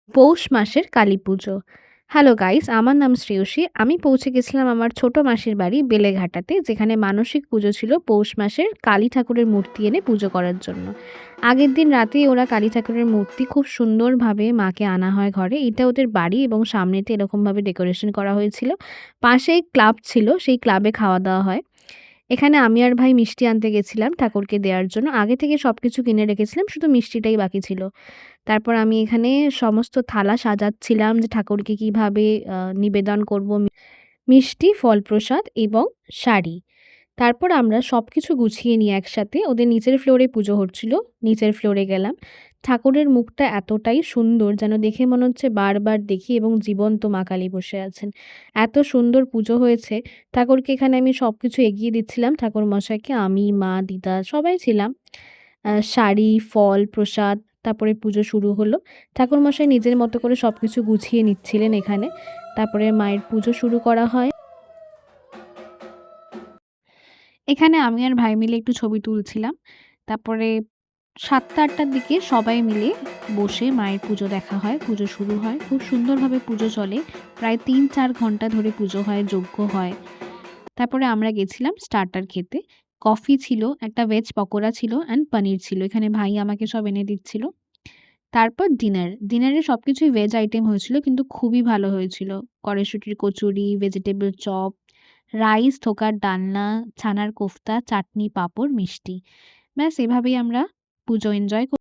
পৌষ মাসের Kali Puja. Hello guys, আমার নাম শ্রেয়সী। আমি পৌঁছে গেছিলাম আমার ছোট মাসির বাড়ি বেলেঘাটাতে, যেখানে মানসিক পুজো ছিল পৌষ মাসের কালী ঠাকুরের মূর্তি এনে পুজো করার জন্য। আগের দিন রাতেই ওরা কালী ঠাকুরের মূর্তি খুব সুন্দরভাবে মাকে আনা হয় ঘরে। এটা ওদের বাড়ি এবং সামনেতে এরকমভাবে ডেকোরেশন করা হয়েছিল। পাশেই ক্লাব ছিল, সেই ক্লাবে খাওয়া-দাওয়া হয়। এখানে আমি আর ভাই মিষ্টি আনতে গেছিলাম ঠাকুরকে দেওয়ার জন্য। আগে থেকে সবকিছু কিনে রেখেছিলাম, শুধু মিষ্টিটাই বাকি ছিল। তারপর আমি এখানে সমস্ত থালা সাজাচ্ছিলাম যে ঠাকুরকে কিভাবে নিবেদন করব। মিষ্টি, ফল প্রসাদ এবং শাড়ি। তারপর আমরা সবকিছু গুছিয়ে নিয়ে একসাথে ওদের নিচের ফ্লোরে পুজো হচ্ছিল। নিচের ফ্লোরে গেলাম। ঠাকুরের মুখটা এতটাই সুন্দর যেন দেখে মনে হচ্ছে বারবার দেখি এবং জীবন্ত মা কালী বসে আছেন। এত সুন্দর পুজো হয়েছে। ঠাকুরকে এখানে আমি সবকিছু এগিয়ে দিচ্ছিলাম ঠাকুরমশাইকে। আমি, মা, দিদা সবাই ছিলাম। শাড়ি, ফল, প্রসাদ, তারপরে পুজো শুরু হলো। ঠাকুরমশাই নিজের মতো করে সবকিছু গুছিয়ে নিচ্ছিলেন এখানে। তারপরে মায়ের পুজো শুরু করা হয়। এখানে আমি আর ভাই মিলে একটু ছবি তুলছিলাম। তারপরে ৭টা-৮টার দিকে সবাই মিলে বসে মায়ের পুজো দেখা হয়, পুজো শুরু হয়। খুব সুন্দরভাবে পুজো চলে। প্রায় ৩-৪ ঘন্টা ধরে পুজো হয়, যজ্ঞ হয়। তারপরে আমরা গেছিলাম স্টার্টার খেতে। কফি ছিল, একটা ভেজ পকোড়া ছিল অ্যান্ড পনির ছিল। এখানে ভাই আমাকে সব এনে দিচ্ছিল। তারপর ডিনার। ডিনারে সবকিছুই ভেজ আইটেম হয়েছিল কিন্তু খুবই ভালো হয়েছিল। কড়াইশুঁটির কচুরি, ভেজিটেবল চপ, রাইস, ধোকার ডালনা, ছানার কোফতা, চাটনি, পাঁপড়, মিষ্টি। ব্যাস এভাবেই আমরা পুজো এনজয়